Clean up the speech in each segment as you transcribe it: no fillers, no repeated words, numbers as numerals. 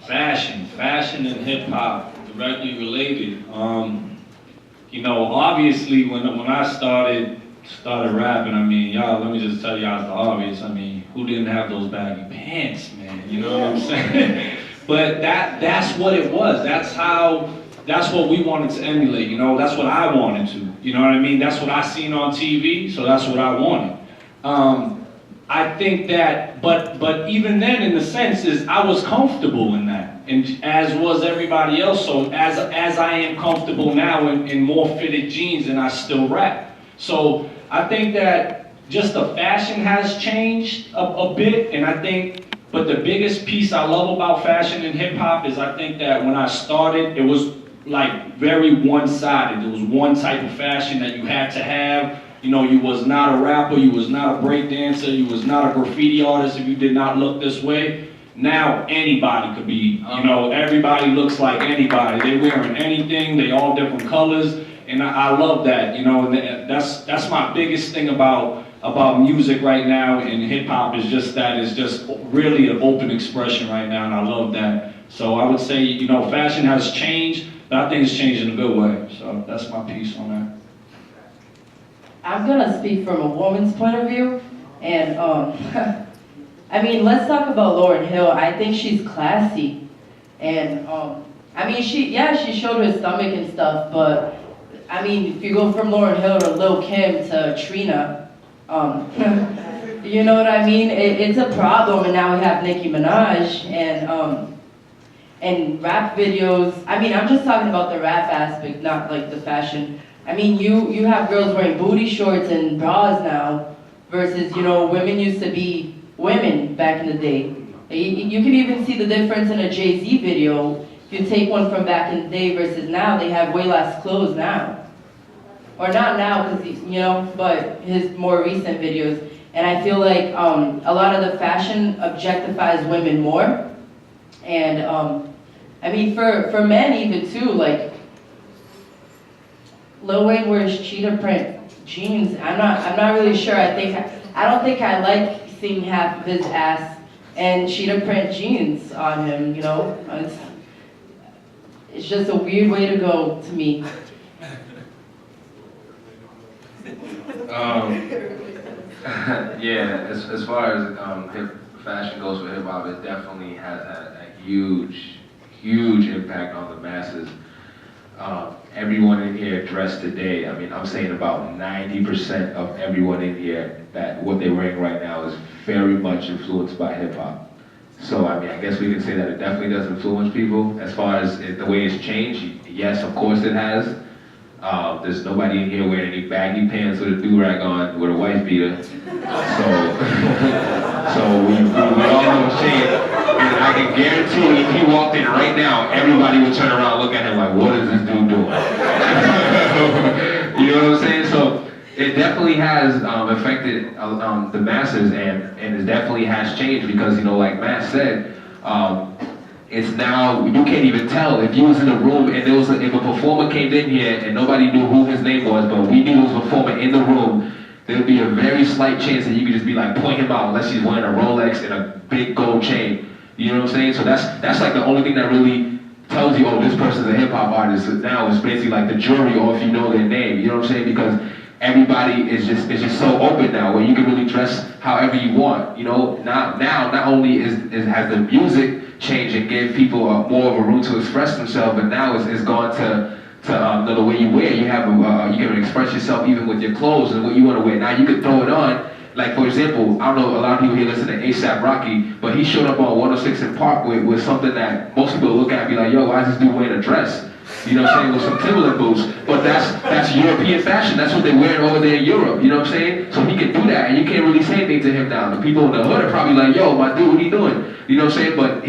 Fashion and hip hop directly related. You know, obviously when I started rapping, I mean, y'all, let me just tell y'all the obvious. I mean, who didn't have those baggy pants, man? You know what I'm saying? But that's what it was. That's what we wanted to emulate, you know? That's what I wanted to. You know what I mean? That's what I seen on TV, so that's what I wanted. I think that, but even then, in the sense is, I was comfortable in that, and as was everybody else. So as I am comfortable now in more fitted jeans, and I still rap. So I think that just the fashion has changed a bit, and I think, but the biggest piece I love about fashion and hip hop is I think that when I started, it was like very one-sided. It was one type of fashion that you had to have. You know, you was not a rapper, you was not a break dancer, you was not a graffiti artist if you did not look this way. Now anybody could be, you know, everybody looks like anybody. They wearing anything, they all different colors, and I love that, you know, and that's my biggest thing about music right now, and hip hop is just that, it's just really an open expression right now, and I love that. So I would say, you know, fashion has changed, but I think it's changed in a good way. So that's my piece on that. I'm gonna speak from a woman's point of view, and I mean, let's talk about Lauryn Hill. I think she's classy, and I mean, she showed her stomach and stuff, but I mean, if you go from Lauryn Hill to Lil Kim to Trina, you know what I mean? It's a problem, and now we have Nicki Minaj, and rap videos. I mean, I'm just talking about the rap aspect, not like the fashion. I mean, you have girls wearing booty shorts and bras now, versus, you know, women used to be women back in the day. You can even see the difference in a Jay-Z video. If you take one from back in the day versus now, they have way less clothes now. Or not now, because, you know, but his more recent videos. And I feel like a lot of the fashion objectifies women more. And I mean, for men even too, like, Lil Wayne wears cheetah print jeans. I'm not really sure. I don't think I like seeing half of his ass and cheetah print jeans on him. You know, it's just a weird way to go to me. Yeah, as far as fashion goes for hip hop, it definitely has had a huge impact on the masses. Everyone in here dressed today, I mean, I'm saying about 90% of everyone in here, that what they're wearing right now is very much influenced by hip hop. So, I mean, I guess we can say that it definitely does influence people. As far as the way it's changed, yes, of course it has. There's nobody in here wearing any baggy pants with a do-rag on with a wife beater. So we all know Shane. And I can guarantee if he walked in right now, everybody would turn around and look at him like, what is this dude doing? You know what I'm saying? So it definitely has affected the masses, and it definitely has changed because, you know, like Matt said, it's now, you can't even tell if you was in a room and if a performer came in here and nobody knew who his name was, but we knew there was a performer in the room, there would be a very slight chance that you could just be like, point him out unless he's wearing a Rolex and a big gold chain. You know what I'm saying? So that's like the only thing that really tells you, oh, this person's a hip hop artist. Now it's basically like the jury, or if you know their name. You know what I'm saying? Because everybody is just so open now, where you can really dress however you want. You know, now not only has the music changed and gave people more of a room to express themselves, but now it's gone to the way you wear. You can express yourself even with your clothes and what you want to wear. Now you can throw it on. Like, for example, I don't know, a lot of people here listen to A$AP Rocky, but he showed up on 106 in Park with something that most people look at and be like, yo, why is this dude wearing a dress? You know what I'm saying, with some Timberland boots. But that's European fashion. That's what they're wearing over there in Europe, you know what I'm saying? So he can do that, and you can't really say anything to him now. The people in the hood are probably like, yo, my dude, what are you doing? You know what I'm saying? But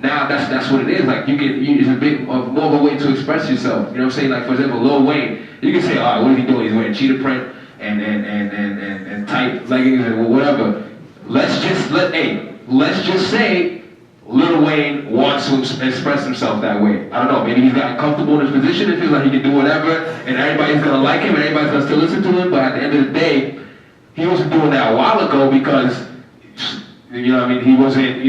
now that's what it is. Like, it's a bit more of a way to express yourself. You know what I'm saying? Like, for example, Lil Wayne, you can say, all right, what is he doing? He's wearing cheetah print and tight leggings and whatever. Let's just say Lil Wayne wants to express himself that way. I don't know, maybe he's gotten comfortable in his position and feels like he can do whatever, and everybody's gonna like him and everybody's gonna still listen to him, but at the end of the day, he wasn't doing that a while ago because You know what I mean? He wasn't,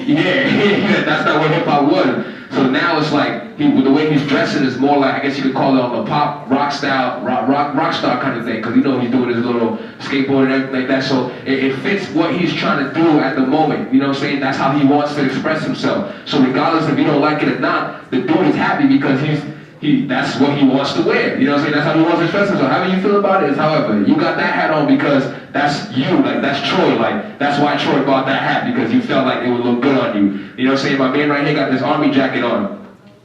yeah, that's not what hip hop was. So now it's like, the way he's dressing is more like, I guess you could call it on the pop, rock style, rock star kind of thing, because you know he's doing his little skateboard and everything like that. So it fits what he's trying to do at the moment. You know what I'm saying? That's how he wants to express himself. So regardless if you don't like it or not, the dude is happy because that's what he wants to wear. You know what I'm saying? That's how he wants to express himself. However you feel about it is however. You got that hat on because that's you, like that's Troy, like that's why Troy bought that hat, because you felt like it would look good on you. You know what I'm saying? My man right here got this army jacket on.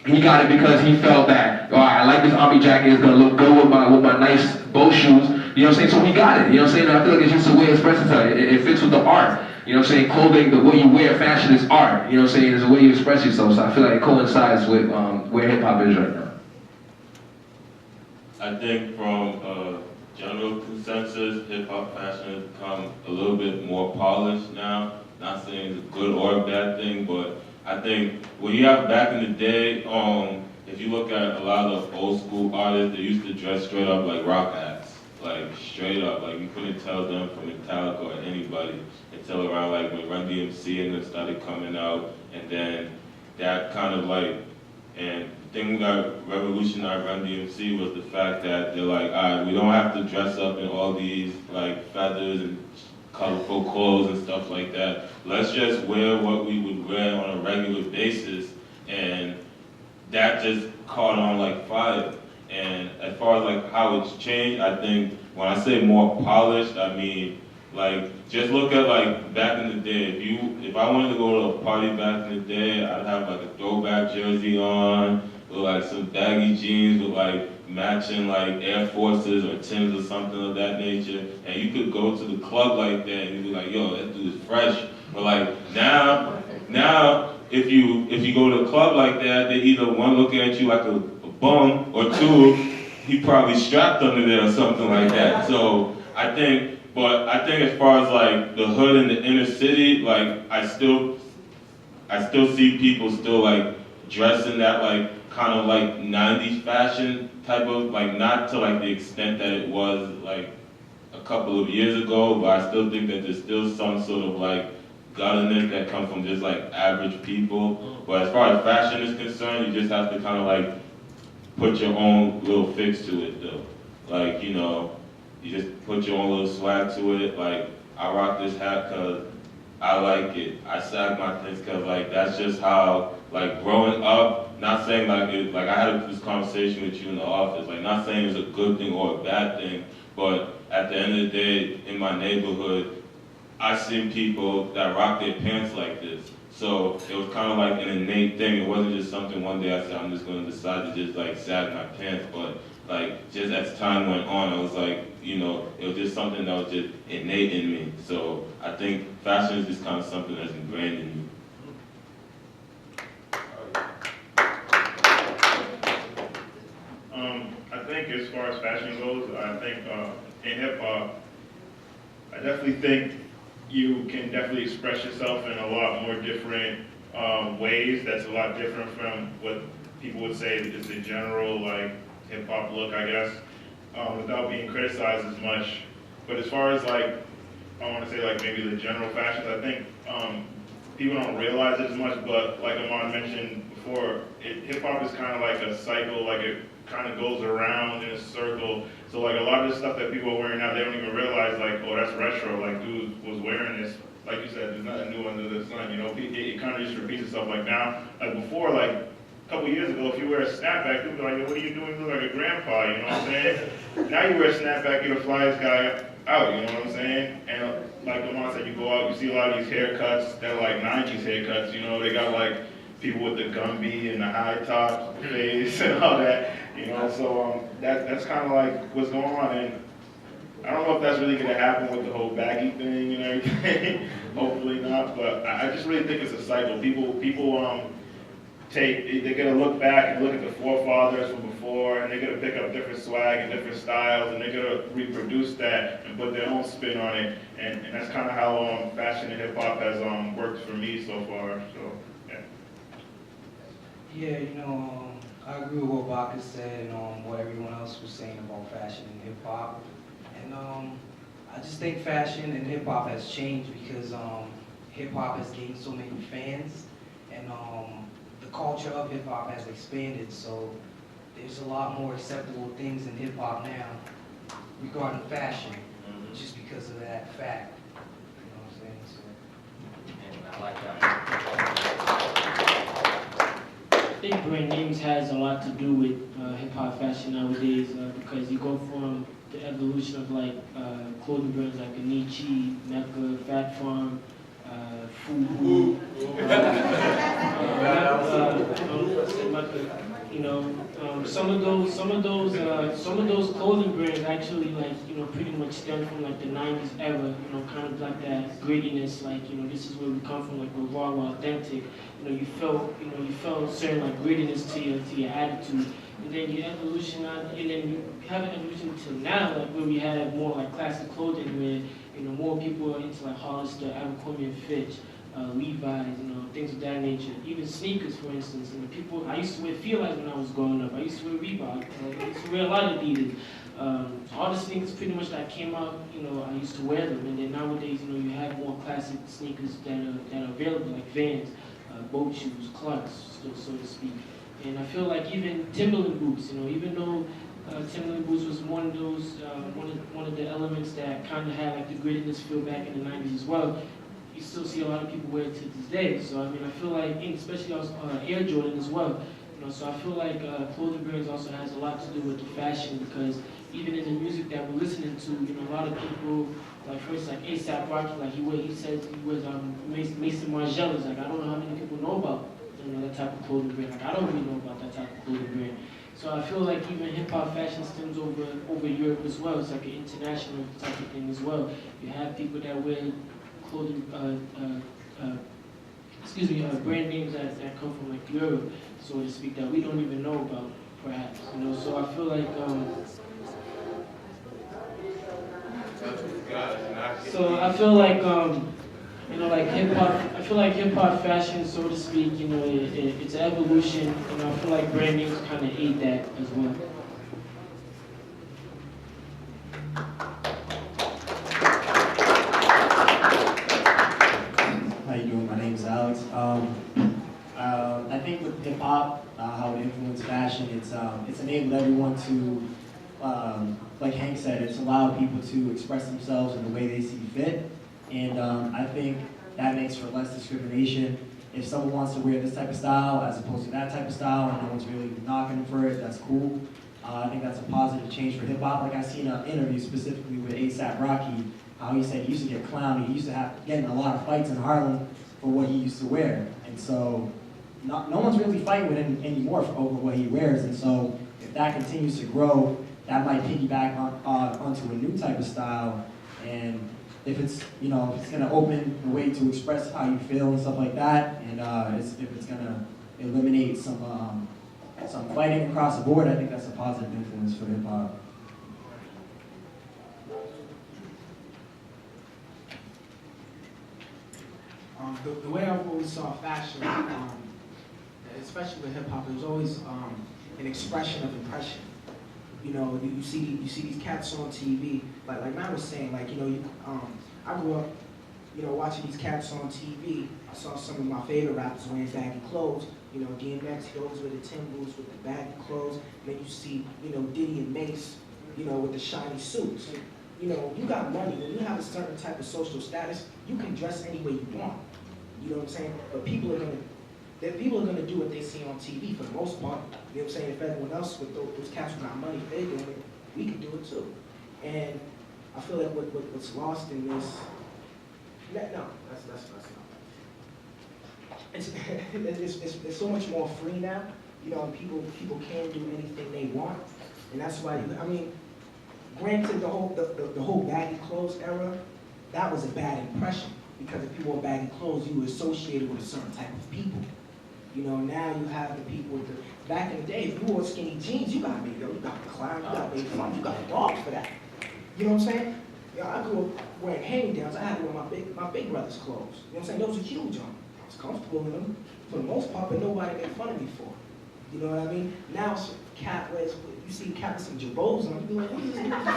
He got it because he felt that, all right, I like this army jacket, it's gonna look good with my nice bow shoes. You know what I'm saying? So he got it. You know what I'm saying? And I feel like it's just a way of expressing himself. It fits with the art. You know what I'm saying? Clothing, the way you wear fashion is art. You know what I'm saying? It's a way you express yourself. So I feel like it coincides with where hip hop is right now. I think from a general consensus, hip hop fashion has become a little bit more polished now. Not saying it's a good or a bad thing, but I think when you have back in the day, if you look at a lot of old school artists, they used to dress straight up like rock acts, like straight up, like you couldn't tell them from Metallica or anybody until around like when Run DMC and them started coming out, and then that kind of like, and the thing that revolutionized Run DMC was the fact that they're like, all right, we don't have to dress up in all these like feathers and colorful clothes and stuff like that. Let's just wear what we would wear on a regular basis, and that just caught on like fire. And as far as like how it's changed, I think when I say more polished, I mean like just look at like back in the day. If I wanted to go to a party back in the day, I'd have like a throwback jersey on with like some baggy jeans with like matching like Air Forces or Timbs or something of that nature, and you could go to the club like that and you'd be like, yo, that dude is fresh. But like now if you go to a club like that, they either one looking at you like a bum, or two, he probably strapped under there or something like that. So I think as far as like the hood and the inner city, like I still see people still like dressing that like kind of like 90s fashion type of, like not to like the extent that it was like a couple of years ago, but I still think that there's still some sort of like gutterness that comes from just like average people. But as far as fashion is concerned, you just have to kind of like put your own little fix to it though. Like, you know, you just put your own little swag to it. Like, I rock this hat because I like it. I sag my things because like that's just how, like growing up, not saying like I had this conversation with you in the office, like not saying it's a good thing or a bad thing, but at the end of the day, in my neighborhood, I seen people that rock their pants like this. So it was kind of like an innate thing. It wasn't just something one day I said, I'm just going to decide to just like sag my pants. But like just as time went on, I was like, you know, it was just something that was just innate in me. So I think fashion is just kind of something that's ingrained in me. I think as far as fashion goes, I think in hip hop, I definitely think you can definitely express yourself in a lot more different ways. That's a lot different from what people would say is the general like hip hop look, I guess, without being criticized as much. But as far as like, I want to say like maybe the general fashions, I think people don't realize it as much, but like Amon mentioned before, hip hop is kind of like a cycle, like it kind of goes around in a circle. So like a lot of the stuff that people are wearing now, they don't even realize like, oh, that's retro, like dude was wearing this. Like you said, there's nothing new under the sun, you know, it kind of just repeats itself. Like now, like before, like a couple years ago, if you wear a snapback, people be like, yo, what are you doing? You look like a grandpa, you know what I'm saying? Now you wear a snapback, you're the flyest guy out, you know what I'm saying? And like Lamont said, you go out, you see a lot of these haircuts that are like 90s haircuts, you know, they got like people with the Gumby and the high top face and all that, you know, so that's kind of like what's going on. And I don't know if that's really going to happen with the whole baggy thing and everything. Hopefully not, but I just really think it's a cycle. People they're going to look back and look at the forefathers from before, and they're going to pick up different swag and different styles, and they're going to reproduce that and put their own spin on it. And that's kind of how fashion and hip hop has worked for me so far. So yeah. Yeah, you know, I agree with what Baka said and what everyone else was saying about fashion and hip hop. And I just think fashion and hip hop has changed because hip hop has gained so many fans, and the culture of hip hop has expanded. So there's a lot more acceptable things in hip hop now regarding fashion, just because of that fact. You know what I'm saying? So, And I like that. I think brand names has a lot to do with hip hop fashion nowadays because you go from the evolution of like clothing brands like Anichi, Mecca, Fat Farm, Fubu. You know, some of those clothing brands actually pretty much stem from like the '90s era. You know, kind of like that grittiness. Like this is where we come from. Like we're raw, we're authentic. You felt certain like grittiness to your attitude. And then you evolution on, and then you have an evolution to now, like where we have more like classic clothing, where more people are into like Hollister, Abercrombie and Fitch, Levi's, things of that nature. Even sneakers, for instance. People, I used to wear Feel Like when I was growing up. I used to wear Reebok. I used to wear a lot of Adidas. All the sneakers pretty much that came out, I used to wear them. And then nowadays, you have more classic sneakers that are available, like Vans, boat shoes, Clarks, so to speak. And I feel like even Timberland boots, even though Timberland boots was one of those, one of the elements that kind of had like the grittiness feel back in the '90s as well. You still see a lot of people wear it to this day. So I feel like, and especially also Air Jordan as well. So I feel like clothing brands also has a lot to do with the fashion because even in the music that we're listening to, a lot of people, like for instance, like A$AP Rocky, like he says he wears Mason Margielas. Like I don't know how many people know about that type of clothing brand. Like I don't really know about that type of clothing brand. So I feel like even hip hop fashion stems over Europe as well. It's like an international type of thing as well. You have people that wear clothing, brand names that come from like Europe, so to speak, that we don't even know about, perhaps. So I feel like like hip hop. I feel like hip hop fashion, so to speak, it's an evolution, and I feel like brand names kind of aid that as well. How you doing? My name is Alex. I think with hip hop, how it influenced fashion, it's enabled everyone to, like Hank said, it's allowed people to express themselves in the way they see fit. And I think that makes for less discrimination. If someone wants to wear this type of style as opposed to that type of style and no one's really knocking them for it, that's cool. I think that's a positive change for hip hop. Like I seen an interview specifically with A$AP Rocky, how he said he used to get clowned. He used to get in a lot of fights in Harlem for what he used to wear. And so no one's really fighting with him anymore over what he wears. And so if that continues to grow, that might piggyback onto a new type of style. And if it's, if it's gonna open the way to express how you feel and stuff like that, and if it's gonna eliminate some fighting across the board, I think that's a positive influence for hip hop. The way I've always saw fashion, especially with hip hop, it was always an expression of impression. You see these cats on TV, like Matt was saying, I grew up, watching these cats on TV. I saw some of my favorite rappers wearing baggy clothes. DMX, he always with the Timbers with the baggy clothes. And then you see, Diddy and Mace, with the shiny suits. You got money. When you have a certain type of social status, you can dress any way you want. You know what I'm saying? But people are gonna do what they see on TV for the most part. You know what I'm saying? If everyone else with those cats who got money, if they're doing it, we can do it too. And I feel like what's lost in this, that's not. It's so much more free now. People can do anything they want, and that's why. Granted, the whole baggy clothes era, that was a bad impression because if you wore baggy clothes, you were associated with a certain type of people. Now you have the people with the, back in the day, if you wore skinny jeans, you got made, you got clown, you got made fun, you got robbed for that. You know what I'm saying? I grew up wearing hand-me-downs. I had to wear my big brother's clothes. You know what I'm saying? Those were huge on me. I was comfortable in them for the most part, but nobody made fun of me for it. You know what I mean? Now, cat wears, you see cat with some jabos on, you be like, what is this? You know what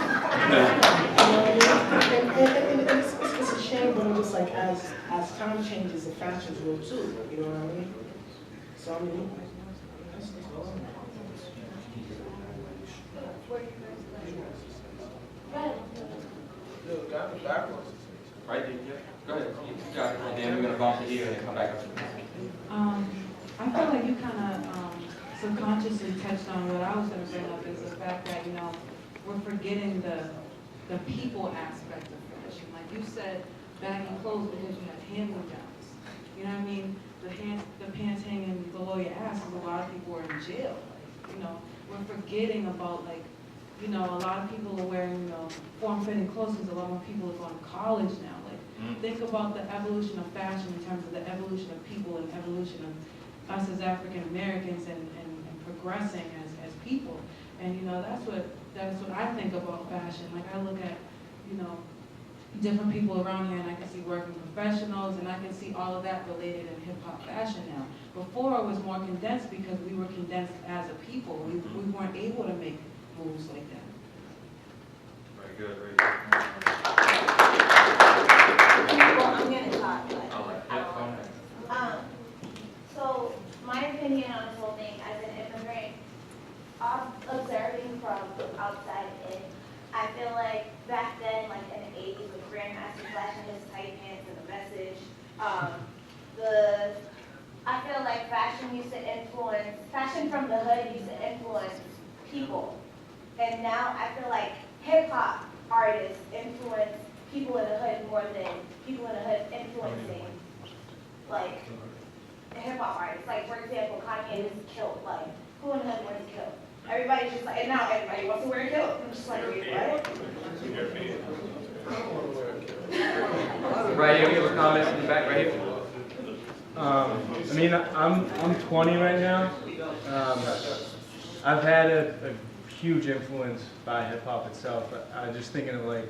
I mean? And it's a shame, but I'm just like, as time changes, the fashions will too. You know what I mean? So I mean, that's all. Right there, yeah. Go ahead. You got it. And then we're gonna bounce it here and then come back up. I feel like you kind of subconsciously touched on what I was going to bring up is the fact that, you know, we're forgetting the people aspect of fashion. Like you said, bagging clothes because you have hand-me-downs. You know what I mean? The pants hanging below your ass because a lot of people are in jail. Like, you know, we're forgetting about, like, you know, a lot of people are wearing, you know, form-fitting clothes because a lot more people are going to college now. Think about the evolution of fashion in terms of the evolution of people and evolution of us as African Americans and progressing as people. And you know, that's what I think about fashion. Like I look at, you know, different people around here and I can see working professionals and I can see all of that related in hip hop fashion now. Before it was more condensed because we were condensed as a people. We weren't able to make moves like that. Very good, very good. Well, I'm going to talk, but so my opinion on this whole thing as an immigrant, observing from outside in, I feel like back then, like in the 80s, with Grandmaster flashing his tight pants and the message, I feel like fashion from the hood used to influence people. And now I feel like hip hop artists influence people in the hood more than people in the hood influencing, like, hip hop artists. Like, for example, Kanye is killed. Like, who in the hood wears a kilt? Everybody's just like, and now everybody wants to wear a kilt. I'm just like, wait, what? Right here, we have a comment in the back right here. I mean, I'm 20 right now. I've had a huge influence by hip hop itself. I just thinking of like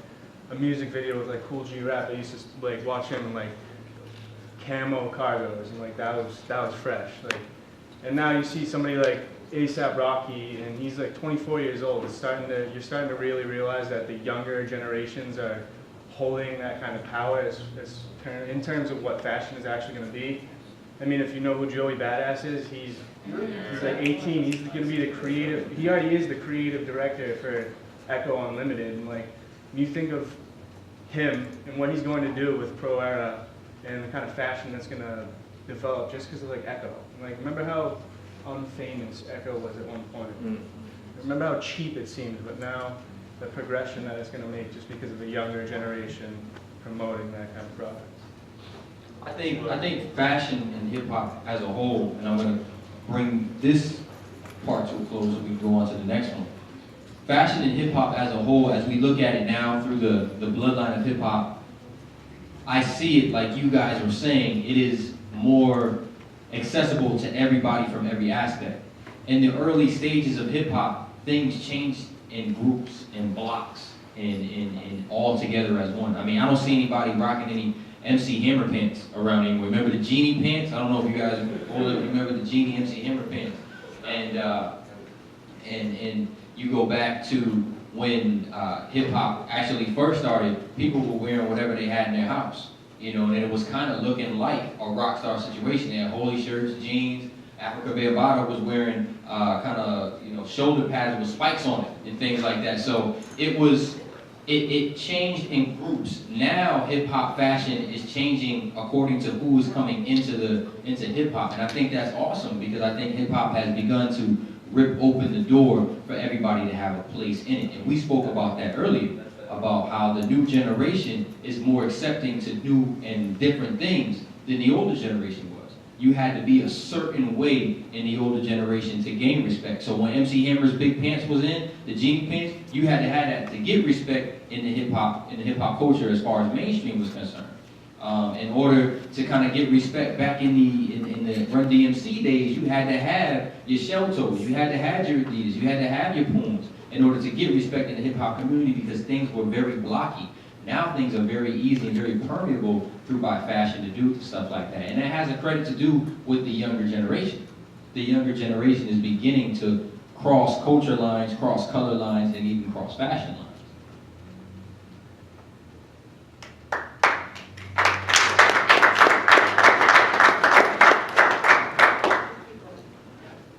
a music video with like Cool G Rap. I used to like watch him in like camo cargos and like that was fresh. Like, and now you see somebody like A$AP Rocky and he's like 24 years old. You're starting to really realize that the younger generations are holding that kind of power in terms of what fashion is actually going to be. I mean, if you know who Joey Badass is, he's like 18. He's going to be the creative. He already is the creative director for Echo Unlimited. And like, when you think of him and what he's going to do with Pro Era and the kind of fashion that's going to develop just because of like Echo. Like, remember how unfamous Echo was at one point? Remember how cheap it seemed, but now the progression that it's going to make just because of the younger generation promoting that kind of product. I think fashion and hip hop as a whole, and I'm going to bring this part to a close so we can go on to the next one. Fashion and hip hop as a whole, as we look at it now through the bloodline of hip hop, I see it like you guys were saying, it is more accessible to everybody from every aspect. In the early stages of hip hop, things changed in groups, in blocks, and all together as one. I mean, I don't see anybody rocking any MC Hammer pants around anymore. Remember the Genie pants? I don't know if you guys older remember the Genie MC Hammer pants. And you go back to when hip hop actually first started, people were wearing whatever they had in their house. You know, and it was kind of looking like a rock star situation. They had holy shirts, jeans. Africa Bambaataa was wearing kind of, you know, shoulder pads with spikes on it and things like that. So it changed in groups. Now hip hop fashion is changing according to who is coming into hip hop, and I think that's awesome because I think hip hop has begun to rip open the door for everybody to have a place in it. And we spoke about that earlier, about how the new generation is more accepting to new and different things than the older generation was. You had to be a certain way in the older generation to gain respect. So when MC Hammer's big pants was in, the jean pants, you had to have that to get respect in the hip hop culture as far as mainstream was concerned. In order to kind of get respect back in the Run DMC days, you had to have your shell toes, you had to have your Adidas, you had to have your Pumas in order to get respect in the hip hop community because things were very blocky. Now things are very easy and very permeable through by fashion to do stuff like that. And that has a credit to do with the younger generation. the younger generation is beginning to cross culture lines, cross color lines, and even cross fashion lines.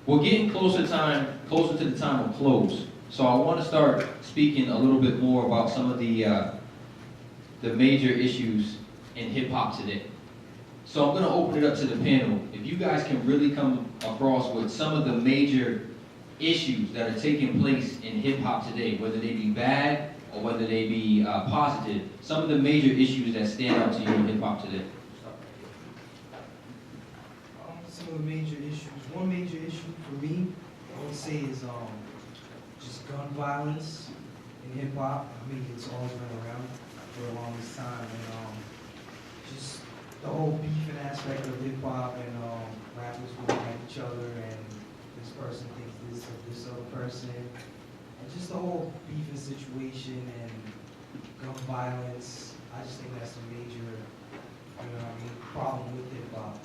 We're getting closer to the time of close. So I want to start speaking a little bit more about some of the major issues in hip hop today. So I'm going to open it up to the panel. If you guys can really come across with some of the major issues that are taking place in hip hop today, whether they be bad or whether they be positive, some of the major issues that stand out to you in hip hop today. Some of the major issues. One major issue for me, I would say, is just gun violence in hip hop. I mean, it's always been around for the longest time, and just the whole beefing aspect of hip hop and rappers going at each other, and this person thinks this of this other person, and just the whole beefing situation and gun violence. I just think that's a major, problem with hip hop.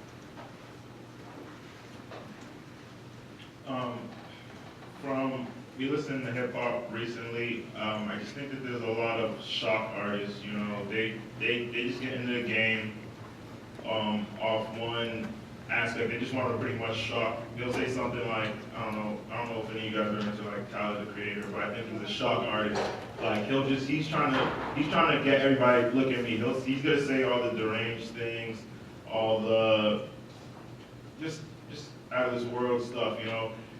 From we listened to hip hop recently, I just think that there's a lot of shock artists. They just get into the game off one aspect. They just want to pretty much shock. They'll say something like, I don't know if any of you guys are into like Tyler the Creator, but I think he's a shock artist. Like he's trying to get everybody look at me. He's gonna say all the deranged things, all the just out of this world stuff,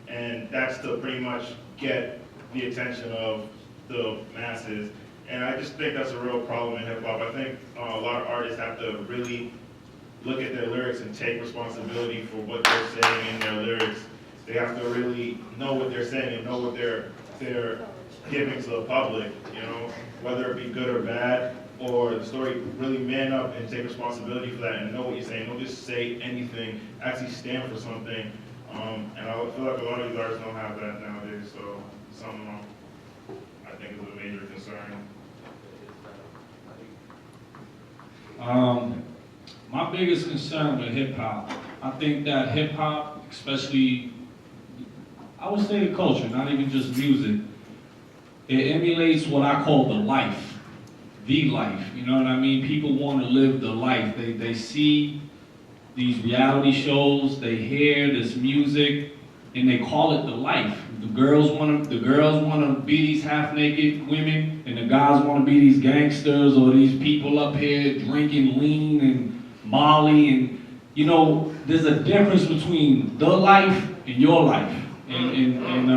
and that's to pretty much get the attention of the masses. And I just think that's a real problem in hip hop. I think a lot of artists have to really look at their lyrics and take responsibility for what they're saying in their lyrics. They have to really know what they're saying and know what they're giving to the public, whether it be good or bad, or the story. Really man up and take responsibility for that and know what you're saying. Don't just say anything, actually stand for something. And I feel like a lot of these artists don't have that nowadays, so something I think is a major concern. My biggest concern with hip hop, I think that hip hop, especially, I would say the culture, not even just music, it emulates what I call the life, you know what I mean? People want to live the life. They see these reality shows, they hear this music, and they call it the life. The girls want to be these half-naked women, and the guys want to be these gangsters or these people up here drinking lean and Molly, and there's a difference between the life and your life, and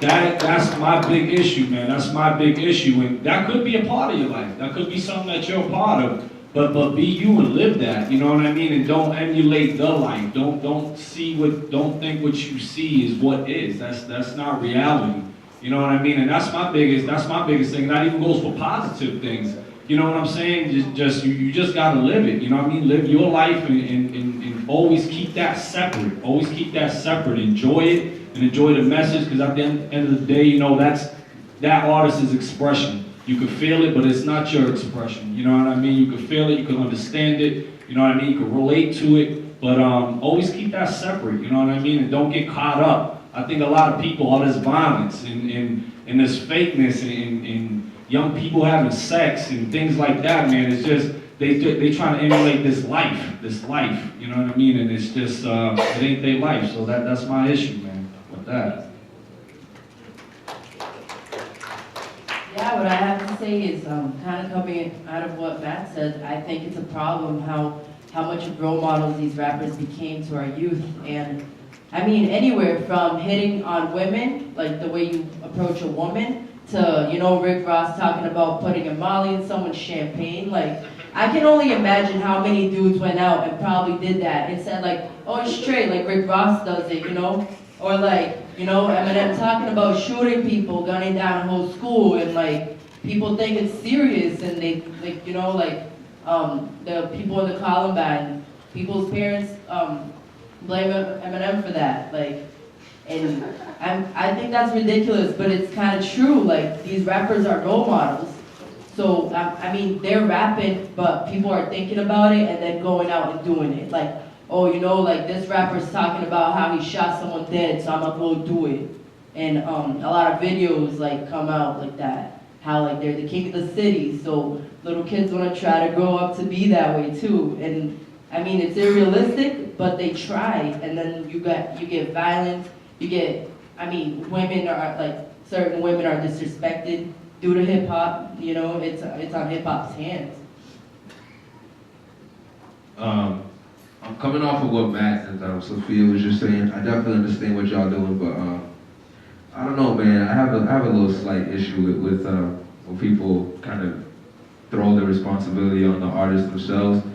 that's my big issue, man. That's my big issue, and that could be a part of your life. That could be something that you're a part of. But be you and live that, you know what I mean? And don't emulate the life. Don't think what you see is what is. That's not reality. You know what I mean? And that's my biggest thing. And that even goes for positive things. You know what I'm saying? You just gotta live it. You know what I mean? Live your life and always keep that separate. Always keep that separate. Enjoy it and enjoy the message, because at the end of the day, that artist's expression. You can feel it, but it's not your expression. You know what I mean? You can feel it, you can understand it, you know what I mean? You can relate to it, but always keep that separate, you know what I mean? And don't get caught up. I think a lot of people, all this violence and this fakeness and young people having sex and things like that, man, it's just, they trying to emulate this life, you know what I mean? And it's just, it ain't their life, so that's my issue, man, with that. Yeah, what I have to say is kind of coming out of what Matt said. I think it's a problem how much of role models these rappers became to our youth. And I mean, anywhere from hitting on women, like the way you approach a woman, to, Rick Ross talking about putting a Molly in someone's champagne. Like, I can only imagine how many dudes went out and probably did that and said like, oh, it's straight, like Rick Ross does it, Or like, Eminem talking about shooting people, gunning down a whole school, and like, people think it's serious, and they, like, the people in the Columbine, people's parents blame Eminem for that, like, and I think that's ridiculous, but it's kind of true. Like, these rappers are role models, so I mean, they're rapping, but people are thinking about it and then going out and doing it. Like, oh, you know, like this rapper's talking about how he shot someone dead, so I'm gonna go do it. And a lot of videos like come out like that, how like they're the king of the city, so little kids wanna try to grow up to be that way too. And I mean, it's unrealistic, but they try, and then you get violence, you get, I mean, women are like, certain women are disrespected due to hip hop, you know, it's on hip hop's hands. I'm coming off of what Matt and Sophia was just saying. I definitely understand what y'all doing, but I don't know, man. I have a little slight issue with when people kind of throw the responsibility on the artists themselves,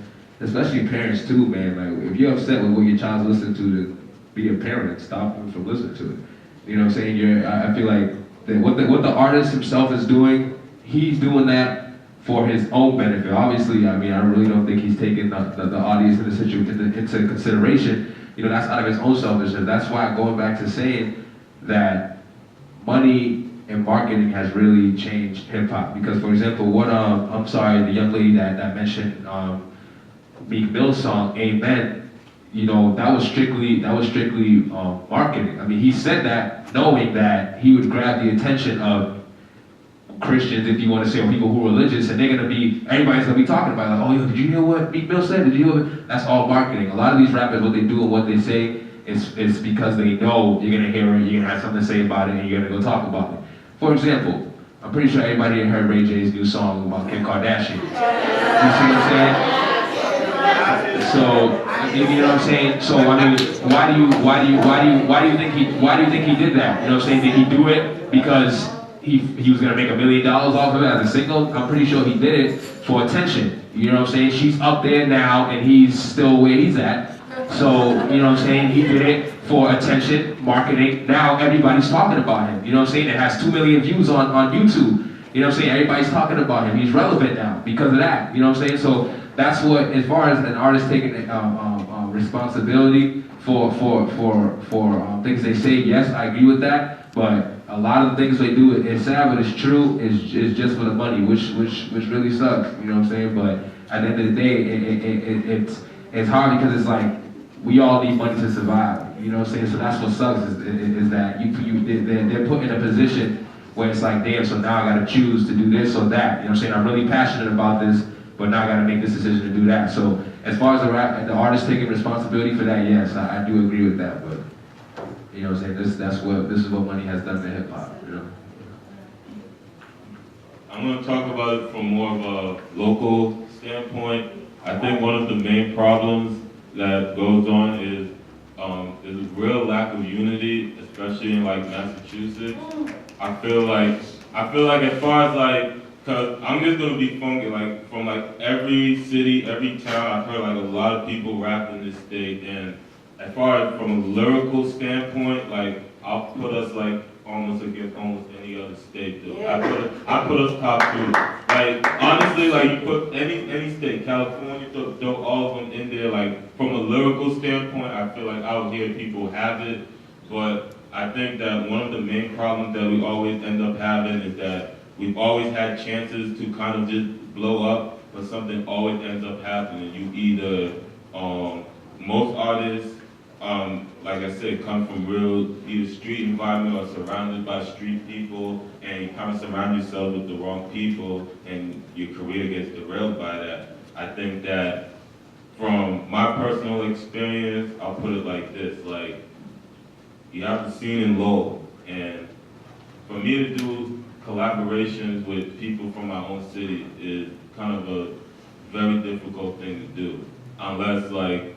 especially parents too, man. Like if you're upset with what your child's listening to be a parent, stop them from listening to it. You know what I'm saying? I feel like what the artist himself is doing, he's doing that for his own benefit. Obviously, I mean, I really don't think he's taking the audience into consideration. You know, that's out of his own selfishness. That's why going back to saying that money and marketing has really changed hip hop. Because, for example, what I'm sorry, the young lady that mentioned Meek Mill's song "Amen," you know, that was strictly marketing. I mean, he said that knowing that he would grab the attention of Christians, if you want to say, or people who are religious, and everybody's gonna be talking about it, like, oh, yo, did you hear what Meek Mill said? Did you hear what? That's all marketing. A lot of these rappers, what they do and what they say is because they know you're gonna hear it, you're gonna have something to say about it, and you're gonna go talk about it. For example, I'm pretty sure everybody had heard Ray J's new song about Kim Kardashian. You see what I'm saying? So, you know what I'm saying? So, I mean, why do you think he did that? You know what I'm saying? Did he do it because he was gonna make $1 million off of it as a single? I'm pretty sure he did it for attention. You know what I'm saying? She's up there now and he's still where he's at. So, you know what I'm saying? He did it for attention, marketing. Now everybody's talking about him. You know what I'm saying? It has 2 million views on YouTube. You know what I'm saying? Everybody's talking about him. He's relevant now because of that. You know what I'm saying? So that's what, as far as an artist taking responsibility for things they say, yes, I agree with that. But a lot of the things they do, it's sad, but it's true, is just for the money, which really sucks. You know what I'm saying? But at the end of the day, it's hard because it's like we all need money to survive. You know what I'm saying? So that's what sucks is that they're put in a position where it's like, damn, so now I gotta choose to do this or that. You know what I'm saying? I'm really passionate about this, but now I gotta make this decision to do that. So as far as the artist taking responsibility for that, yes, I do agree with that. But you know what I'm saying? This is what money has done to hip hop. You know. I'm gonna talk about it from more of a local standpoint. I think one of the main problems that goes on is there's a real lack of unity, especially in like Massachusetts. I feel like as far as like, cause I'm just gonna be funky, like from like every city, every town, I've heard like a lot of people rap in this state, and as far as from a lyrical standpoint, like I'll put us like almost against almost any other state though. I put us top 2. Like honestly, like you put any state, California, throw all of them in there. Like from a lyrical standpoint, I feel like out here people have it, but I think that one of the main problems that we always end up having is that we've always had chances to kind of just blow up, but something always ends up happening. You either most artists, like I said, come from real either street environment or surrounded by street people, and you kind of surround yourself with the wrong people, and your career gets derailed by that. I think that from my personal experience, I'll put it like this: like you have the scene in Lowell, and for me to do collaborations with people from my own city is kind of a very difficult thing to do, unless like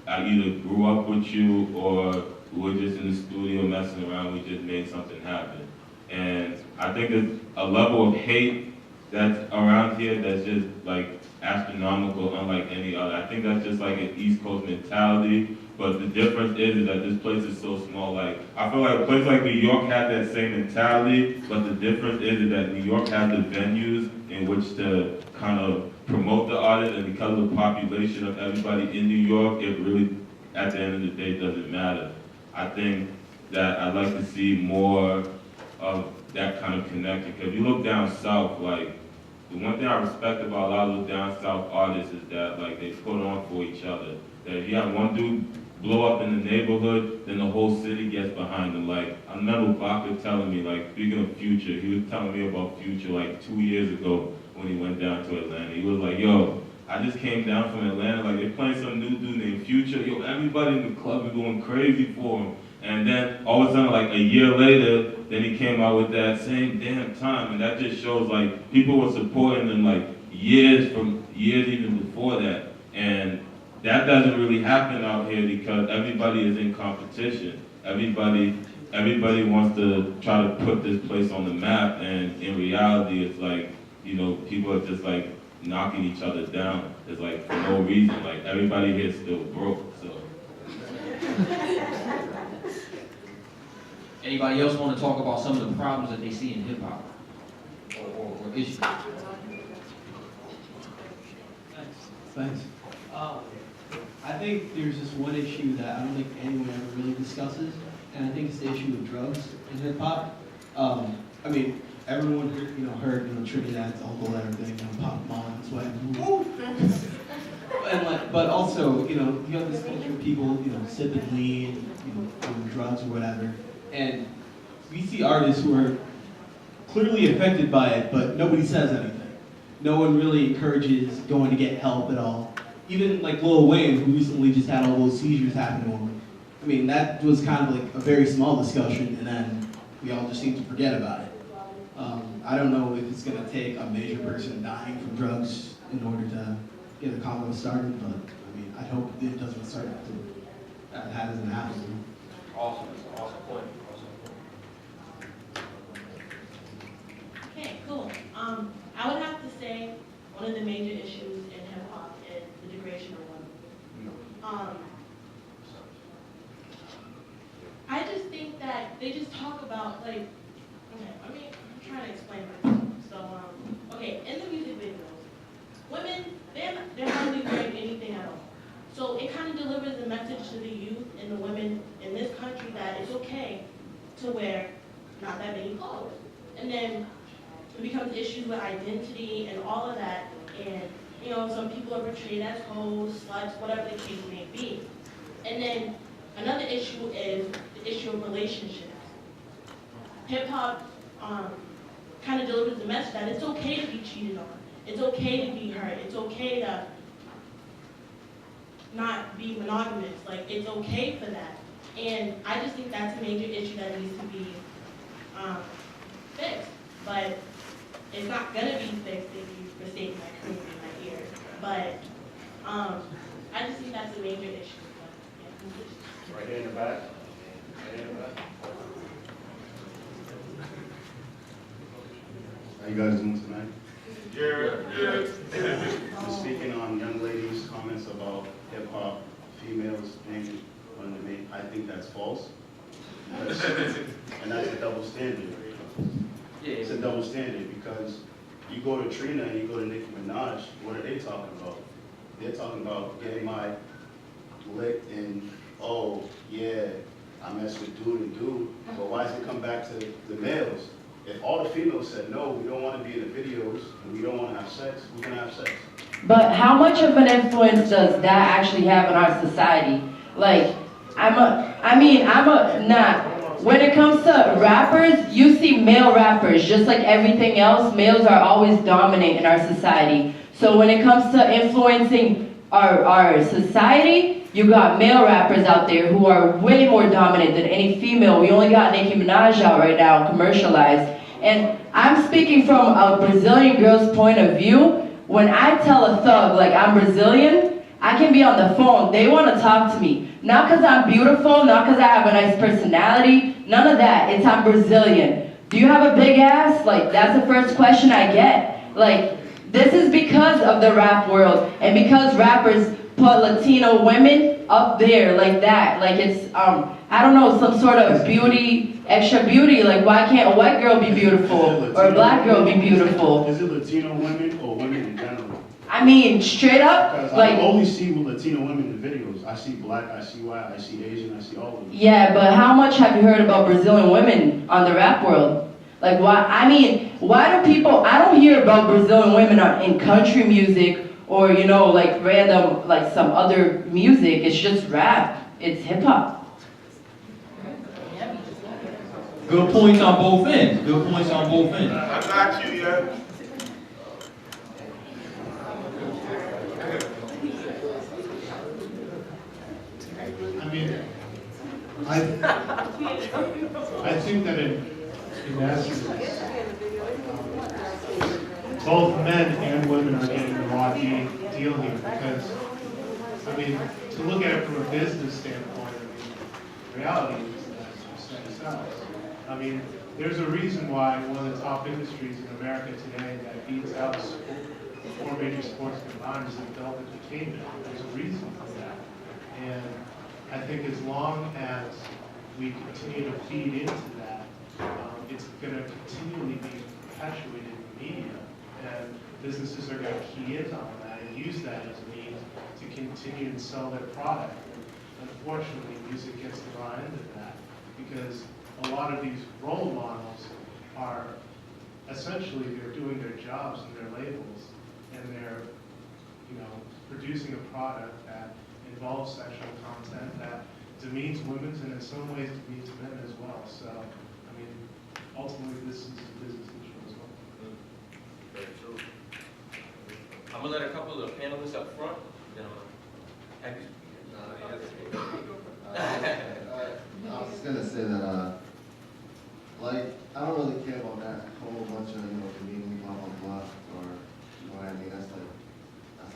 I either grew up with you or we're just in the studio messing around, we just made something happen. And I think there's a level of hate that's around here that's just like astronomical, unlike any other. I think that's just like an East Coast mentality, but the difference is that this place is so small. Like, I feel like a place like New York has that same mentality, but the difference is that New York has the venues in which to kind of promote the artist, and because of the population of everybody in New York, it really, at the end of the day, doesn't matter. I think that I'd like to see more of that kind of connection. Because if you look down south, like, the one thing I respect about a lot of those down south artists is that, like, they put on for each other. That if you have one dude blow up in the neighborhood, then the whole city gets behind him. Like, I remember Baca telling me, like, speaking of Future, he was telling me about Future like 2 years ago when he went down to Atlanta. He was like, yo, I just came down from Atlanta, like they're playing some new dude named Future. Yo, everybody in the club is going crazy for him. And then all of a sudden, like a year later, then he came out with that same damn time. And that just shows like people were supporting him like years even before that. And that doesn't really happen out here because everybody is in competition. Everybody wants to try to put this place on the map, and in reality, it's like, you know, people are just like knocking each other down. It's like for no reason. Like everybody here is still broke. So. Anybody else want to talk about some of the problems that they see in hip hop or issues? Thanks. I think there's this one issue that I don't think anyone ever really discusses, and I think it's the issue of drugs in hip hop. I mean, everyone heard Trinidad's uncle and everything, Pop Mom, sweat. And like, but also, you have this culture of people, sipping lean, doing drugs or whatever, and we see artists who are clearly affected by it, but nobody says anything. No one really encourages going to get help at all. Even like Lil Wayne, who recently just had all those seizures happen to him. I mean, that was kind of like a very small discussion, and then we all just seem to forget about it. I don't know if it's going to take a major person dying from drugs in order to get a convo started, but I mean, I hope it doesn't start to, that doesn't happen. Awesome point. Okay, cool. I would have to say one of the major issues in hip hop is the degradation of women. I just think that they just talk about like, okay, I mean, I'm trying to explain myself. So, okay, in the music videos, women, they're hardly wearing anything at all. So it kind of delivers a message to the youth and the women in this country that it's okay to wear not that many clothes. And then it becomes issues with identity and all of that. And, some people are portrayed as hoes, sluts, whatever the case may be. And then another issue is the issue of relationships. Hip hop kind of delivers the message that it's okay to be cheated on. It's okay to be hurt. It's okay to not be monogamous. Like, it's okay for that. And I just think that's a major issue that needs to be fixed. But it's not going to be fixed if you mistake my cream in my ear. But I just think that's a major issue. But, yeah. Right here in the back. Right here in the back. How you guys doing tonight? Yeah. Just speaking on young ladies' comments about hip hop, females being one of the main, I think that's false. And that's a double standard. It's a double standard because you go to Trina and you go to Nicki Minaj, what are they talking about? They're talking about getting my licked and, oh, yeah, I mess with dude and dude. But why does it come back to the males? If all the females said, no, we don't want to be in the videos and we don't want to have sex, we can have sex. But how much of an influence does that actually have in our society? Like, when it comes to rappers, you see male rappers, just like everything else, males are always dominant in our society. So when it comes to influencing our society, you got male rappers out there who are way more dominant than any female. We only got Nicki Minaj out right now, commercialized. And I'm speaking from a Brazilian girl's point of view. When I tell a thug, like, I'm Brazilian, I can be on the phone. They want to talk to me. Not because I'm beautiful, not because I have a nice personality, none of that. It's I'm Brazilian. Do you have a big ass? Like, that's the first question I get. Like, this is because of the rap world and because rappers put Latino women up there like that. Like, it's, I don't know, some sort of beauty, extra beauty. Like, why can't a white girl be beautiful or a black girl be beautiful? Is it Latino women or women in general? I mean, straight up, Because like, I only see Latino women in the videos. I see black, I see white, I see Asian, I see all of them. yeah, but how much have you heard about Brazilian women on the rap world? Like, why? I mean, why do people? I don't hear about Brazilian women in country music or you know, like random, like some other music. It's just rap. It's hip hop. Good points on both ends. Good points on both ends. I got you, yeah. I mean, I think that in essence, both men and women are getting the raw deal here because, I mean, to look at it from a business standpoint, I mean, reality is that it sells. I mean, there's a reason why one of the top industries in America today that beats out four major sports combined is adult entertainment. There's a reason for that. And I think as long as we continue to feed into that, it's going to continually be perpetuated in the media. And businesses are going to key in on that and use that as a means to continue and sell their product. And unfortunately, music gets the raw end of that because a lot of these role models are essentially they're doing their jobs and their labels, and they're, you know, producing a product that involves sexual content that demeans women and in some ways demeans men as well. So, I mean, ultimately this is a business issue as well. Very true. I'm gonna let a couple of the panelists up front, then I'm gonna I was gonna say that, like, I don't really care about that whole bunch of, you know, demeaning, blah, blah, blah, or, you know what I mean, that's like a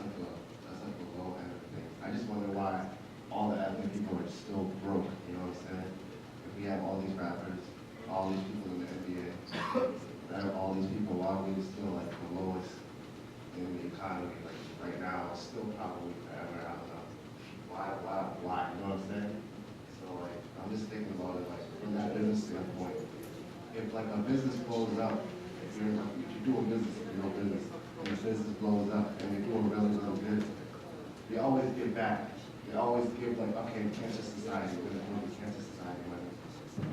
low end of thing. I just wonder why all the ethnic people are still broke, you know what I'm saying? If we have all these rappers, all these people in the NBA, all these people, why are we still like the lowest in the economy, like right now, still probably forever, I don't know. Why, you know what I'm saying? So like, I'm just thinking about it like, from that business standpoint, if like a business blows up, if you're doing business, you know business, and the business blows up and you're doing really, really good, they always give back. They always give like, okay, Cancer Society, we're gonna do the Cancer Society money.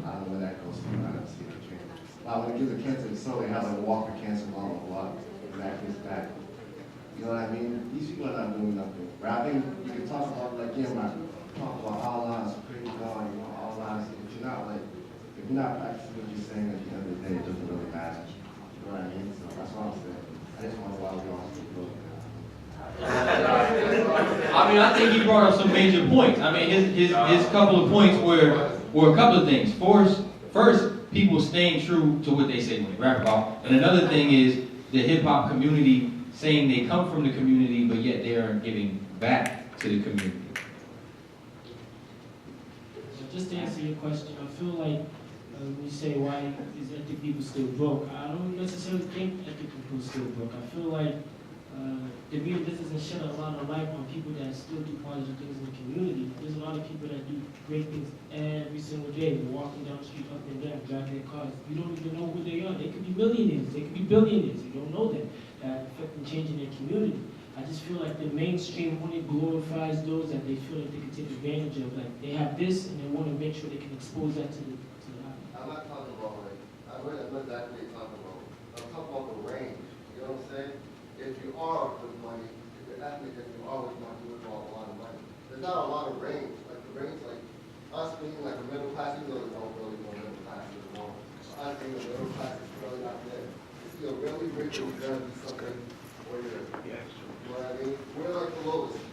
I don't know where that goes to, I don't see it change. Well, when it gives a cancer, so they have like a walk for cancer, blah, blah, blah, that gives back. You know what I mean? These people are not doing nothing. Rapping, you can talk about like, yeah, man, talk about all lives, praise God, you know, all lives, but you're not like, if you're not practicing what you're saying at the end of the day, it doesn't really matter. You know what I mean? So that's what I'm saying. I just wonder why we all still broke. I mean, I think he brought up some major points. I mean, his couple of points were a couple of things. First, people staying true to what they say when they rap about. And another thing is the hip-hop community saying they come from the community, but yet they aren't giving back to the community. Just to answer your question, I feel like when you say why is ethnic people still broke, I don't necessarily think ethnic people are still broke. I feel like the media business has shed a lot of light on people that still do positive things in the community. There's a lot of people that do great things every single day. They're walking down the street up and down, driving their cars. You don't even know who they are. They could be millionaires. They could be billionaires. You don't know them. That affect and changing their community. I just feel like the mainstream only glorifies those that they feel like they can take advantage of. Like they have this and they want to make sure they can expose that to the I'm not talking about like, I'm not exactly talking about. I'm talking about the range. You know what I'm saying? If you are with money, if you're ethnic, if you are with money, you involve a lot of money. There's not a lot of range. Like the range, like us being like a middle class, even though there's no really no middle class anymore. Us being a middle class is really not there. If you're really rich, you're gonna be something where you're, you know what I mean? We're like the lowest.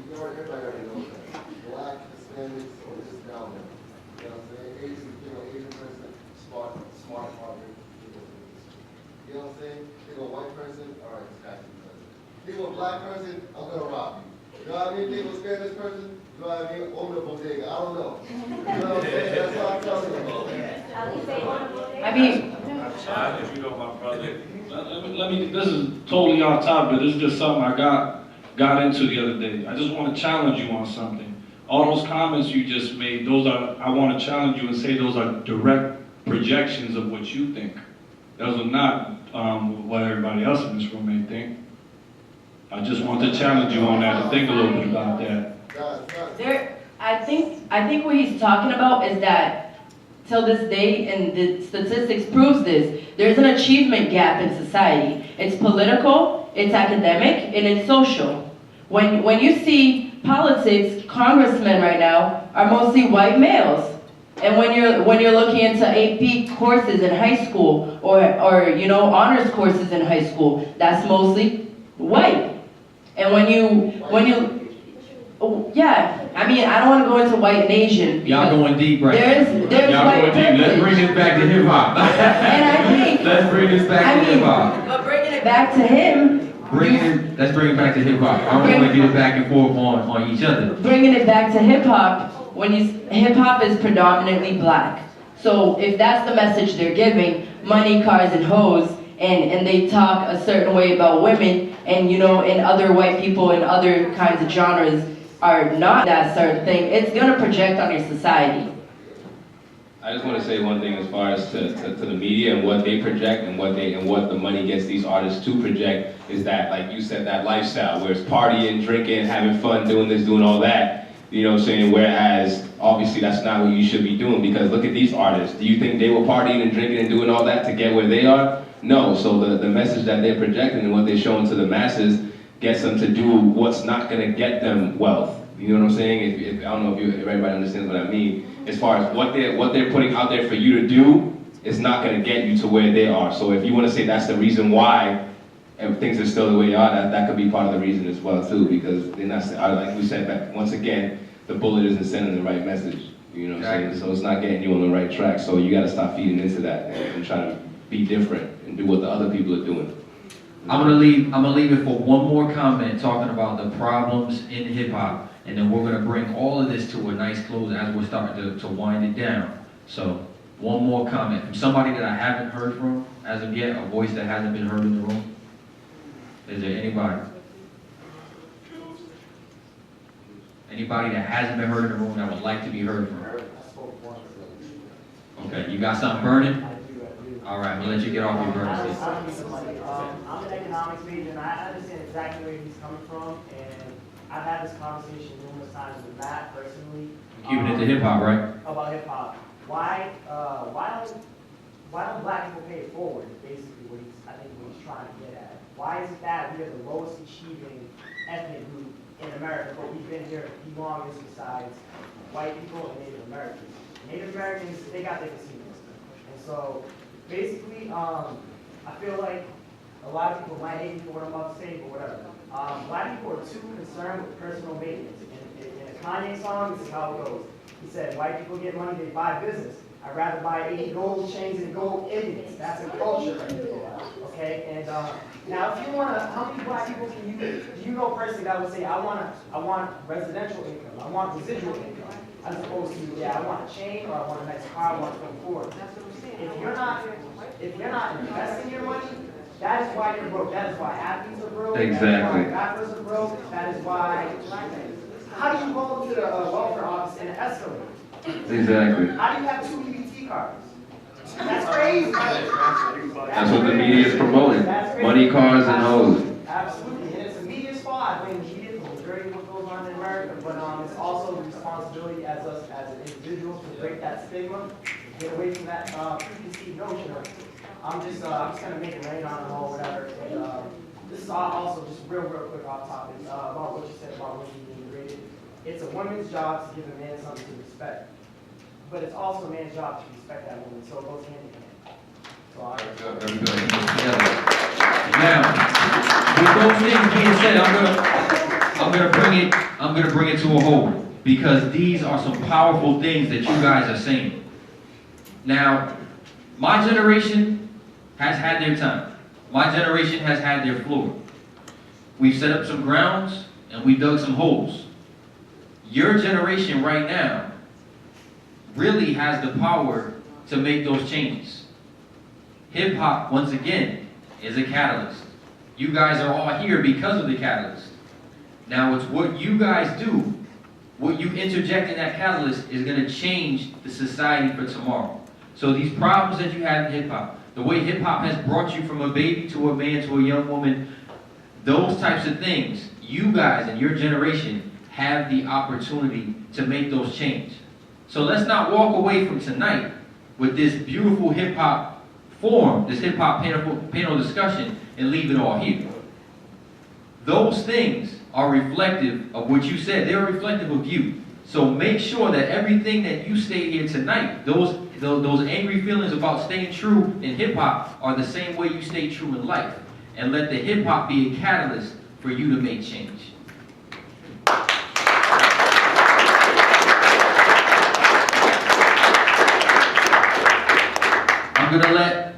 Everybody already knows that. Black, Hispanics, or just down there. You know what I'm saying? Asian person, smart partner. You know what I'm saying? Think of a white person, all right, this guy's the president. Think of a black person, I'm gonna rob you. You know what I mean? Think of a Spanish person, you know what I mean? Own a bodega, I don't know. You know what I'm saying? That's what I'm telling you. I mean, if you know my brother. Let me, this is totally off topic, but this is just something I got into the other day. I just want to challenge you on something. All those comments you just made, I want to challenge you and say those are direct projections of what you think. Those are not what everybody else in this room may think. I just want to challenge you on that, to think a little bit about that. I think what he's talking about is that till this day, and the statistics proves this, there's an achievement gap in society. It's political, it's academic, and it's social. When you see politics, congressmen right now are mostly white males. And when you're looking into AP courses in high school or honors courses in high school, that's mostly white. And when you yeah, I mean, I don't want to go into white and Asian. Y'all going deep right There's Y'all white going deep. Let's privilege. bring this back to hip hop. And I think, Let's bring this back to hip hop. but bringing it back to him, Let's bring it back to hip hop. I don't want to get it back and forth on each other. bringing it back to hip hop, hip hop is predominantly black. So if that's the message they're giving, money, cars, and hoes, and they talk a certain way about women, and and other white people in other kinds of genres are not that certain thing, it's gonna project on your society. I just want to say one thing as far as to the media and what they project and what the money gets these artists to project is that, like you said, that lifestyle where it's partying, drinking, having fun, doing this, doing all that. You know what I'm saying? Whereas obviously that's not what you should be doing, because look at these artists. Do you think they were partying and drinking and doing all that to get where they are? No. So the message that they're projecting and what they're showing to the masses gets them to do what's not going to get them wealth. You know what I'm saying? If I don't know if everybody understands what I mean. As far as what they're putting out there for you to do, it's not going to get you to where they are. So if you want to say that's the reason why things are still the way they are, that could be part of the reason as well too, because they're not, like we said back, once again, the bullet isn't sending the right message. You know what I'm saying? So it's not getting you on the right track. So you got to stop feeding into that and try to be different and do what the other people are doing. I'm gonna leave it for one more comment talking about the problems in hip hop, and then we're gonna bring all of this to a nice close as we're starting to wind it down. So one more comment from somebody that I haven't heard from as of yet, a voice that hasn't been heard in the room. Is there anybody? Anybody that hasn't been heard in the room that would like to be heard from? Okay, you got something burning? All right, we'll let you get off your burning seat. I'm an economics major, and I understand exactly where he's coming from, and I've had this conversation numerous times with Matt personally. Keeping it to hip hop, right? About hip hop. Why don't black people pay it forward? Is basically I think what he's trying to get at. Why is it that we are the lowest achieving ethnic group in America, but we've been here the longest besides white people and Native Americans? Native Americans, they got their casinos, and so basically, I feel like a lot of people might hate me for what I'm about to say, but whatever. Black people are too concerned with personal maintenance. In a Kanye song, this is how it goes. He said, white people get money, they buy business. I'd rather buy 80 gold chains and gold idiots. That's a culture right there. Okay? And now if you want to, how many black people do you know personally that would say, I want residential income, I want residual income, as opposed to, I want a chain, or I want a nice car, I want to go forward. If you're not investing your money, that is why you're broke. That is why athletes are broke. Exactly. That is why rappers are broke. That is why. How do you go to the welfare office in an Escalade? Exactly. How do you have 2 EBT cards? That's crazy. That's what the media is promoting. Money, cars, and hoes. Absolutely, and it's the media's fault. I blame the media for the majority of what goes on in America, but it's also the responsibility as us as individuals to break that stigma, get away from that preconceived notion of I'm just gonna make it rain on them or whatever. And this is also just real quick off topic about what you said about women being degraded. It's a woman's job to give a man something to respect, but it's also a man's job to respect that woman. So it goes hand in hand. So Very good. Now, with those things being said, I'm gonna bring it to a halt, because these are some powerful things that you guys are saying. Now, my generation has had their time. My generation has had their floor. We've set up some grounds and we dug some holes. Your generation right now really has the power to make those changes. Hip hop, once again, is a catalyst. You guys are all here because of the catalyst. Now it's what you guys do, what you interject in that catalyst is gonna change the society for tomorrow. So these problems that you have in hip hop, the way hip hop has brought you from a baby to a man to a young woman, those types of things, you guys and your generation have the opportunity to make those changes. So let's not walk away from tonight with this beautiful hip hop forum, this hip hop panel discussion, and leave it all here. those things are reflective of what you said. They're reflective of you. So make sure that everything that you say here tonight, those angry feelings about staying true in hip hop are the same way you stay true in life. And let the hip hop be a catalyst for you to make change. I'm gonna let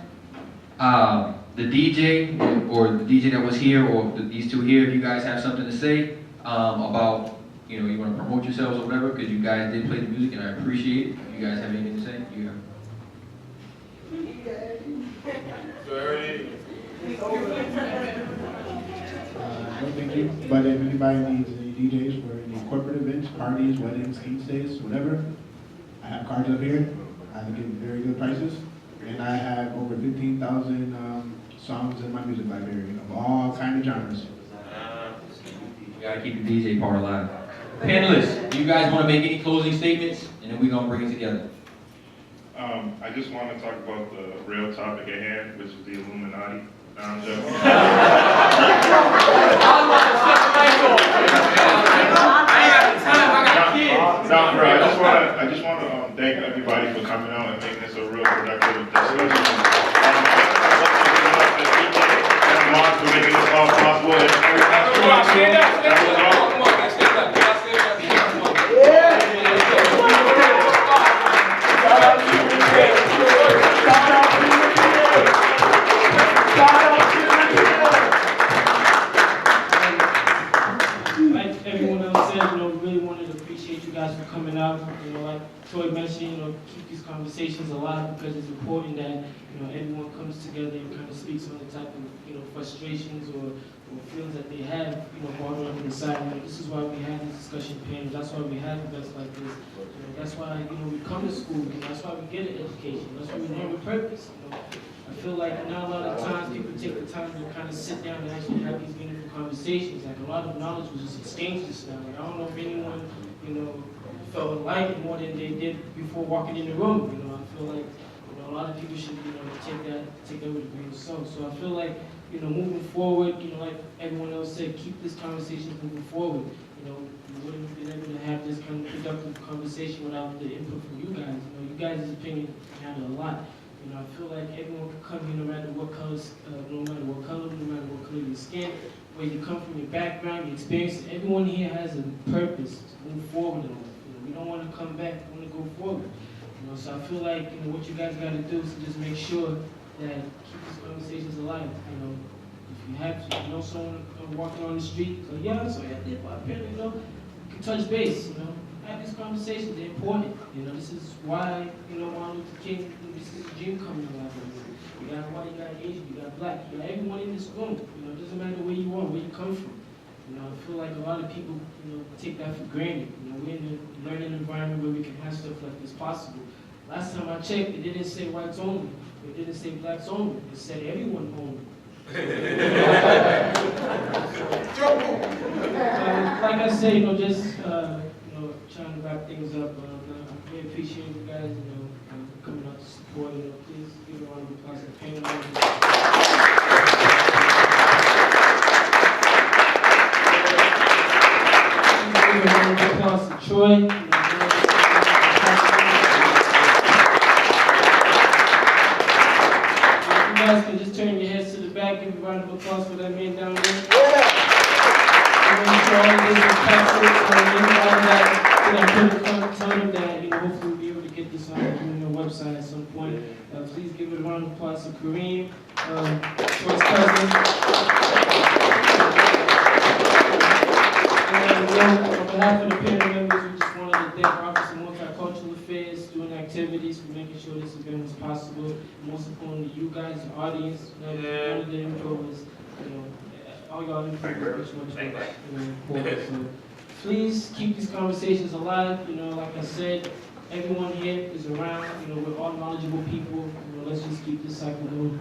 the DJ or the DJ that was here or these two here, if you guys have something to say about, you want to promote yourselves or whatever, because you guys did play the music and I appreciate it. If you guys have anything to say, you have. No, thank you. But if anybody needs any DJs for any corporate events, parties, weddings, feast days, whatever, I have cards up here. I can get very good prices. And I have over 15,000 songs in my music library of all kind of genres. You gotta keep the DJ part alive. Panelists, do you guys want to make any closing statements? And then we're gonna bring it together. I just want to talk about the real topic at hand, which is the Illuminati. I'm joking. Bro, I just want to thank everybody for coming out and making this a real productive discussion. And Mark for making this all possible. And stand up, stand up. Come on, stand up. Like everyone else said, really wanted to appreciate you guys for coming out. Like Troy mentioned, keep these conversations alive because it's important that, everyone comes together and kind of speaks on the type of, frustrations or feelings that they have, bottled up inside. This is why we have these discussion panels. That's why we have events like this. That's why, we come to school. That's why we get an education. That's why we learn with purpose. I feel like not a lot of times people take the time to kind of sit down and actually have these meaningful conversations. Like a lot of knowledge was just exchanged just now. Like I don't know if anyone, felt like it more than they did before walking in the room. I feel like, a lot of people should, take that with a grain of salt. So I feel like, moving forward, like everyone else said, keep this conversation moving forward. We wouldn't have been able to have this kind of productive conversation without the input from you guys. You guys' opinion matter a lot. I feel like everyone can come here no matter what color, no matter what color your skin, where you come from, your background, your experience. Everyone here has a purpose to move forward in life. We don't want to come back, we want to go forward. So I feel like, what you guys got to do is to just make sure that keep these conversations alive. If you have to, someone walking on the street, so yeah, so yeah, apparently, you can touch base, have these conversations, they're important. This is why, Martin Luther King, this is a dream coming alive. You got white, you got Asian, you got black, you got everyone in this room. It doesn't matter where you are, where you come from. I feel like a lot of people, take that for granted. We're in a learning environment where we can have stuff like this possible. Last time I checked, it didn't say whites only. It didn't say blacks only. It said everyone only. Like I say, just trying to wrap things up. I really appreciate you guys, coming out to support. Please give a round of applause to the panel. Give a round of applause to Troy. You guys can just turn your heads to the back, give a round of applause for that man down there. Tell them that, hopefully we'll be able to get this on your website at some point. Please give it a round of applause to Kareem, Troy's cousin. And on behalf of the panel members, we just wanted to thank our Office of Multicultural Affairs, doing activities, for making sure this event was possible. And most importantly, you guys, the audience, one of the info was, all y'all input was much important. So please keep these conversations alive. Like I said, everyone here is around. We're all knowledgeable people. Let's just keep this cycle going.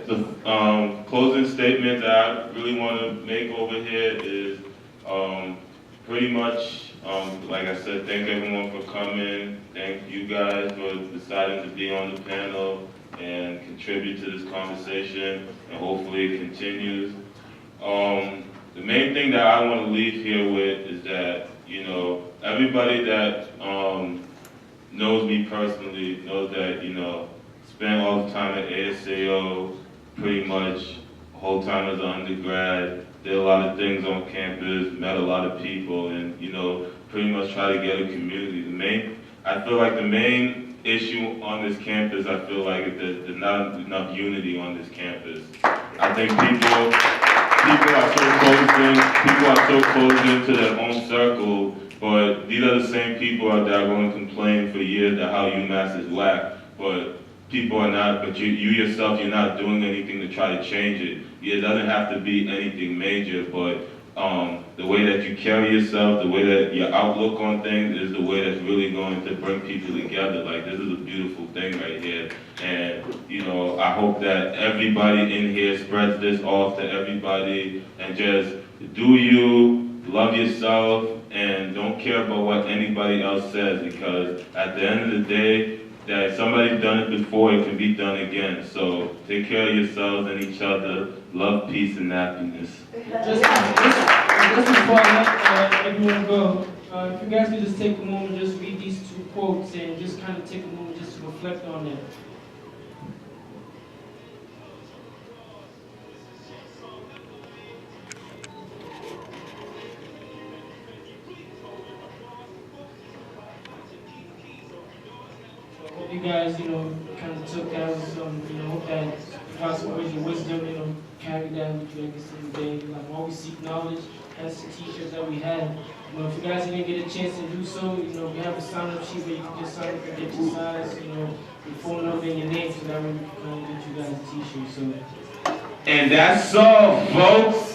The closing statement that I really want to make over here is pretty much Like I said, thank everyone for coming. Thank you guys for deciding to be on the panel and contribute to this conversation, and hopefully it continues. The main thing that I want to leave here with is that, you know, everybody that knows me personally knows that, you know, spent all the time at ASAO, pretty much whole time as an undergrad, did a lot of things on campus, met a lot of people, and, you know, pretty much try to get a community. I feel like the main issue on this campus, I feel like is that there's not enough unity on this campus. I think people are so closed into their own circle, but these are the same people that are going to complain for years that how UMass is whack, but people are not, but you yourself, you're not doing anything to try to change it. It doesn't have to be anything major, but the way that you carry yourself, the way that your outlook on things is the way that's really going to bring people together. Like, this is a beautiful thing right here. And, you know, I hope that everybody in here spreads this off to everybody and just do you, love yourself, and don't care about what anybody else says, because at the end of the day, that somebody's done it before, it can be done again. So take care of yourselves and each other. Love, peace, and happiness. Just before I let everyone go, if you guys could just take a moment, just read these two quotes and just kind of take a moment just to reflect on them. Hope you guys, you know, kind of took that as you know, hope that got some words of wisdom, you know, carry that with you every single day. Like, always seek knowledge. That's the t-shirts that we have. You know, if you guys didn't get a chance to do so, you know, we have a sign-up sheet where you can just sign up and get your size, you know, your phone number and your name, so that way we can get you guys a t-shirt. So. And that's all, folks.